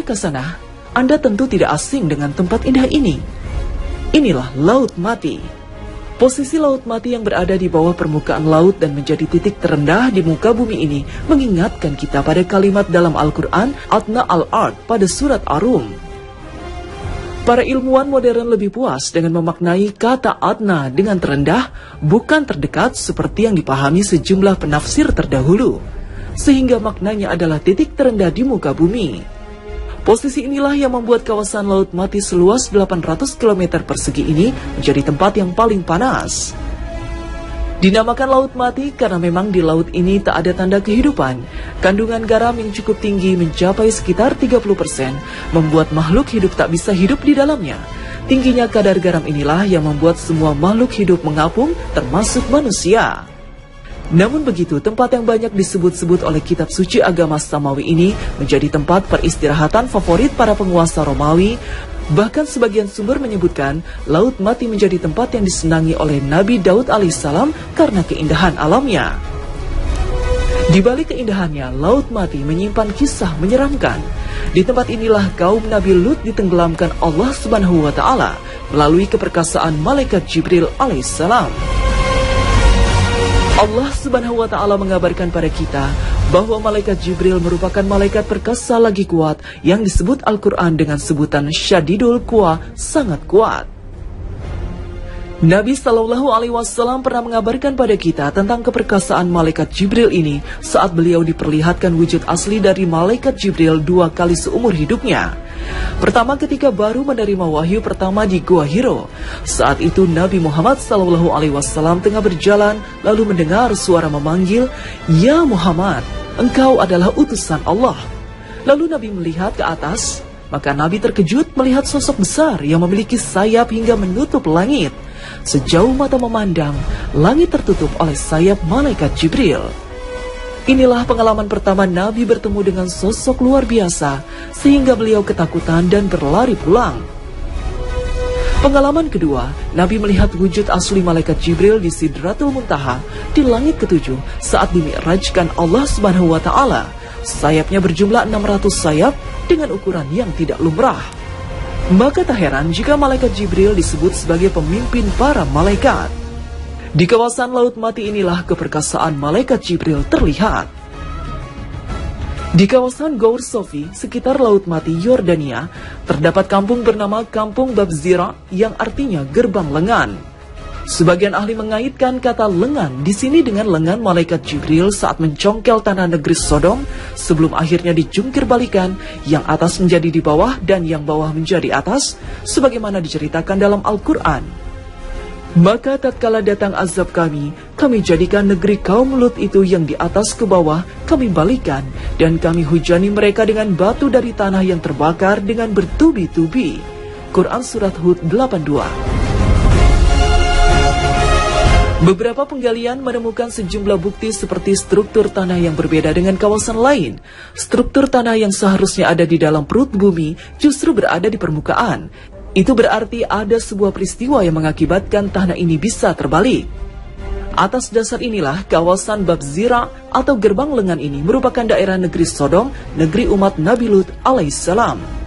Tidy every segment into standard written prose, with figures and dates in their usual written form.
Kasanah, Anda tentu tidak asing dengan tempat indah ini. Inilah Laut Mati. Posisi Laut Mati yang berada di bawah permukaan laut dan menjadi titik terendah di muka bumi ini mengingatkan kita pada kalimat dalam Al-Quran Adna al-Ard pada surat Ar-Rum. Para ilmuwan modern lebih puas dengan memaknai kata adna dengan terendah, bukan terdekat seperti yang dipahami sejumlah penafsir terdahulu, sehingga maknanya adalah titik terendah di muka bumi. Posisi inilah yang membuat kawasan Laut Mati seluas 800 km persegi ini menjadi tempat yang paling panas. Dinamakan Laut Mati karena memang di laut ini tak ada tanda kehidupan. Kandungan garam yang cukup tinggi mencapai sekitar 30%, membuat makhluk hidup tak bisa hidup di dalamnya. Tingginya kadar garam inilah yang membuat semua makhluk hidup mengapung, termasuk manusia. Namun begitu, tempat yang banyak disebut-sebut oleh kitab suci agama Samawi ini menjadi tempat peristirahatan favorit para penguasa Romawi. Bahkan sebagian sumber menyebutkan Laut Mati menjadi tempat yang disenangi oleh Nabi Daud alaihissalam karena keindahan alamnya. Di balik keindahannya, Laut Mati menyimpan kisah menyeramkan. Di tempat inilah kaum Nabi Lut ditenggelamkan Allah Subhanahu wa Ta'ala melalui keperkasaan malaikat Jibril alaihissalam. Allah Subhanahu wa Ta'ala mengabarkan pada kita bahwa malaikat Jibril merupakan malaikat perkasa lagi kuat yang disebut Al-Quran dengan sebutan Syadidul Quwa, sangat kuat. Nabi Shallallahu Alaihi Wasallam pernah mengabarkan pada kita tentang keperkasaan malaikat Jibril ini saat beliau diperlihatkan wujud asli dari malaikat Jibril 2 kali seumur hidupnya. Pertama ketika baru menerima wahyu pertama di Gua Hiro. Saat itu Nabi Muhammad SAW tengah berjalan lalu mendengar suara memanggil, "Ya Muhammad, engkau adalah utusan Allah." Lalu Nabi melihat ke atas, maka Nabi terkejut melihat sosok besar yang memiliki sayap hingga menutup langit. Sejauh mata memandang, langit tertutup oleh sayap malaikat Jibril. Inilah pengalaman pertama Nabi bertemu dengan sosok luar biasa, sehingga beliau ketakutan dan berlari pulang. Pengalaman kedua, Nabi melihat wujud asli malaikat Jibril di Sidratul Muntaha di langit ketujuh saat dimi'rajkan Allah Subhanahu wa Ta'ala. Sayapnya berjumlah 600 sayap dengan ukuran yang tidak lumrah. Maka tak heran jika malaikat Jibril disebut sebagai pemimpin para malaikat. Di kawasan Laut Mati inilah keperkasaan malaikat Jibril terlihat. Di kawasan Gaur Sofi, sekitar Laut Mati Yordania, terdapat kampung bernama Kampung Bab Zira yang artinya gerbang lengan. Sebagian ahli mengaitkan kata lengan di sini dengan lengan malaikat Jibril saat mencongkel tanah negeri Sodom sebelum akhirnya dijungkir balikan, yang atas menjadi di bawah dan yang bawah menjadi atas, sebagaimana diceritakan dalam Al-Quran. Maka tatkala datang azab kami jadikan negeri kaum Lut itu yang di atas ke bawah, kami balikan, dan kami hujani mereka dengan batu dari tanah yang terbakar dengan bertubi-tubi. Quran Surat Hud 82. Beberapa penggalian menemukan sejumlah bukti seperti struktur tanah yang berbeda dengan kawasan lain. Struktur tanah yang seharusnya ada di dalam perut bumi justru berada di permukaan. Itu berarti ada sebuah peristiwa yang mengakibatkan tanah ini bisa terbalik. Atas dasar inilah kawasan Bab Zira atau gerbang lengan ini merupakan daerah negeri Sodom, negeri umat Nabi Lut alaihissalam.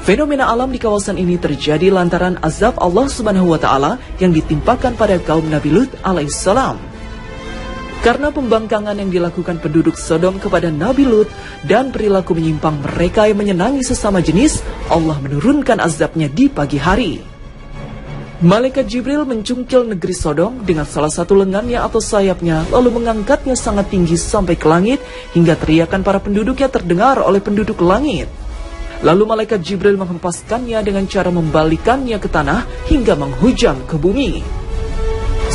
Fenomena alam di kawasan ini terjadi lantaran azab Allah Subhanahu wa Ta'ala yang ditimpakan pada kaum Nabi Lut alaihissalam. Karena pembangkangan yang dilakukan penduduk Sodom kepada Nabi Lut dan perilaku menyimpang mereka yang menyenangi sesama jenis, Allah menurunkan azabnya di pagi hari. Malaikat Jibril mencungkil negeri Sodom dengan salah satu lengannya atau sayapnya, lalu mengangkatnya sangat tinggi sampai ke langit hingga teriakan para penduduknya terdengar oleh penduduk langit. Lalu malaikat Jibril menghempaskannya dengan cara membalikannya ke tanah hingga menghujam ke bumi.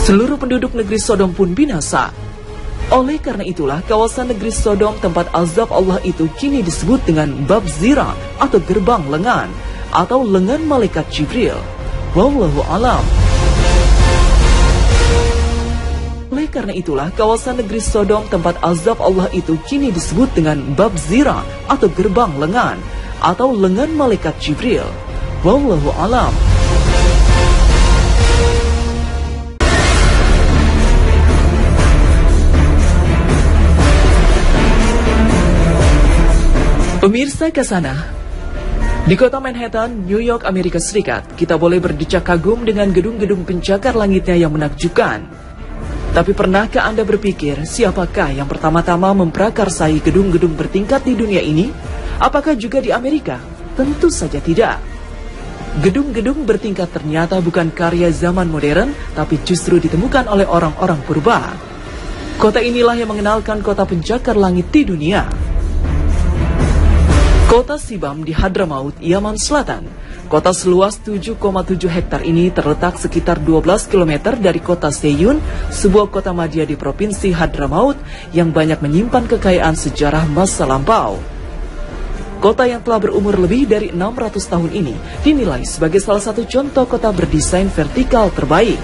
Seluruh penduduk negeri Sodom pun binasa. Oleh karena itulah kawasan negeri Sodom tempat azab Allah itu kini disebut dengan Bab Zira atau gerbang lengan atau lengan malaikat Jibril. Wallahu alam. Oleh karena itulah kawasan negeri Sodom tempat azab Allah itu kini disebut dengan Bab Zira atau gerbang lengan atau lengan malaikat Jibril. Wallahu alam. Pemirsa Kasanah, Di kota Manhattan, New York, Amerika Serikat, kita boleh berdecak kagum dengan gedung-gedung pencakar langitnya yang menakjubkan. Tapi pernahkah Anda berpikir siapakah yang pertama-tama memprakarsai gedung-gedung bertingkat di dunia ini? Apakah juga di Amerika? Tentu saja tidak. Gedung-gedung bertingkat ternyata bukan karya zaman modern, tapi justru ditemukan oleh orang-orang purba. Kota inilah yang mengenalkan kota pencakar langit di dunia. Kota Shibam di Hadramaut, Yaman Selatan. Kota seluas 7,7 hektar ini terletak sekitar 12 km dari kota Seyun, sebuah kota madya di provinsi Hadramaut yang banyak menyimpan kekayaan sejarah masa lampau. Kota yang telah berumur lebih dari 600 tahun ini dinilai sebagai salah satu contoh kota berdesain vertikal terbaik.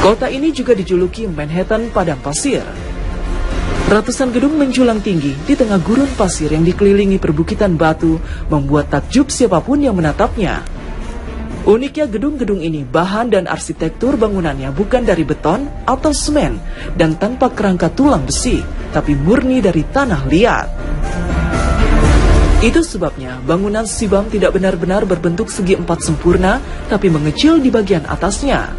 Kota ini juga dijuluki Manhattan Padang Pasir. Ratusan gedung menjulang tinggi di tengah gurun pasir yang dikelilingi perbukitan batu membuat takjub siapapun yang menatapnya. Uniknya gedung-gedung ini bahan dan arsitektur bangunannya bukan dari beton atau semen dan tanpa kerangka tulang besi, tapi murni dari tanah liat. Itu sebabnya bangunan Shibam tidak benar-benar berbentuk segi empat sempurna, tapi mengecil di bagian atasnya.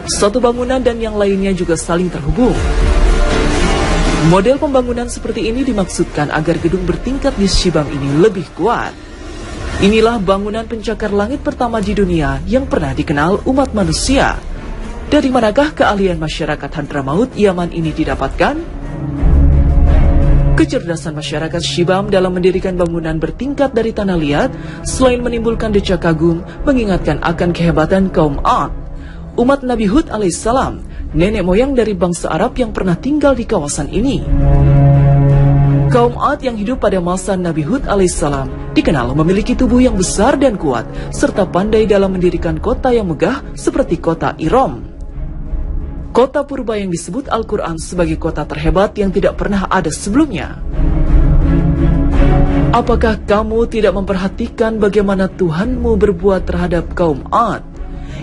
Satu bangunan dan yang lainnya juga saling terhubung. Model pembangunan seperti ini dimaksudkan agar gedung bertingkat di Shibam ini lebih kuat. Inilah bangunan pencakar langit pertama di dunia yang pernah dikenal umat manusia. Dari manakah keahlian masyarakat Hadramaut, Yaman ini didapatkan? Kecerdasan masyarakat Shibam dalam mendirikan bangunan bertingkat dari tanah liat, selain menimbulkan decak kagum, mengingatkan akan kehebatan kaum Ad, umat Nabi Hud alaihissalam, nenek moyang dari bangsa Arab yang pernah tinggal di kawasan ini. Kaum Ad yang hidup pada masa Nabi Hud alaihissalam dikenal memiliki tubuh yang besar dan kuat, serta pandai dalam mendirikan kota yang megah seperti kota Iram. Kota purba yang disebut Al-Quran sebagai kota terhebat yang tidak pernah ada sebelumnya. Apakah kamu tidak memperhatikan bagaimana Tuhanmu berbuat terhadap kaum Ad,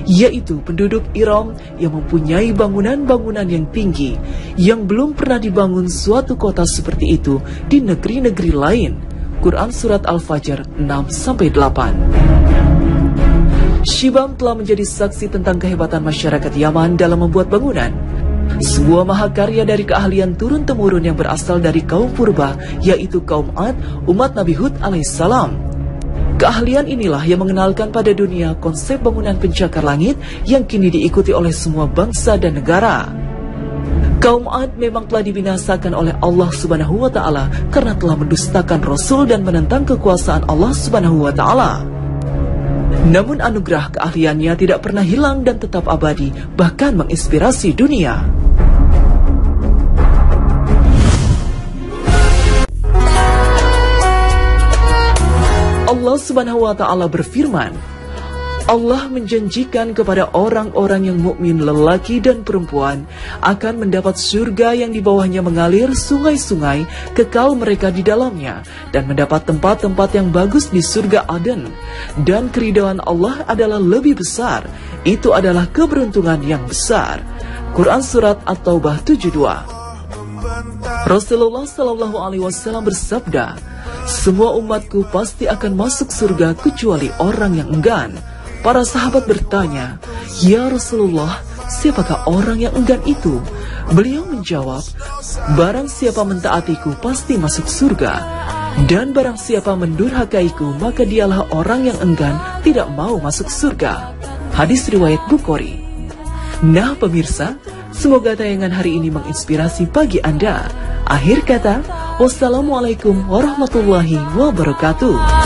yaitu penduduk Iram yang mempunyai bangunan-bangunan yang tinggi, yang belum pernah dibangun suatu kota seperti itu di negeri-negeri lain. Quran Surat Al-Fajr 6-8. Shibam telah menjadi saksi tentang kehebatan masyarakat Yaman dalam membuat bangunan. Sebuah mahakarya dari keahlian turun-temurun yang berasal dari kaum purba, yaitu kaum Ad, umat Nabi Hud alaihissalam. Keahlian inilah yang mengenalkan pada dunia konsep bangunan pencakar langit yang kini diikuti oleh semua bangsa dan negara. Kaum Ad memang telah dibinasakan oleh Allah Subhanahu wa Ta'ala karena telah mendustakan Rasul dan menentang kekuasaan Allah Subhanahu wa Ta'ala. Namun anugerah keahliannya tidak pernah hilang dan tetap abadi, bahkan menginspirasi dunia. Allah Subhanahu wa Ta'ala berfirman, Allah menjanjikan kepada orang-orang yang mukmin lelaki dan perempuan akan mendapat surga yang di bawahnya mengalir sungai-sungai, kekal mereka di dalamnya, dan mendapat tempat-tempat yang bagus di surga Aden. Dan keridhaan Allah adalah lebih besar, itu adalah keberuntungan yang besar. Quran Surat At-Taubah 72. Rasulullah SAW bersabda, semua umatku pasti akan masuk surga kecuali orang yang enggan. Para sahabat bertanya, ya Rasulullah, siapakah orang yang enggan itu? Beliau menjawab, barang siapa mentaatiku pasti masuk surga, dan barang siapa mendurhakaiku maka dialah orang yang enggan tidak mau masuk surga. Hadis riwayat Bukhari. Nah pemirsa, semoga tayangan hari ini menginspirasi bagi Anda. Akhir kata, wassalamualaikum warahmatullahi wabarakatuh.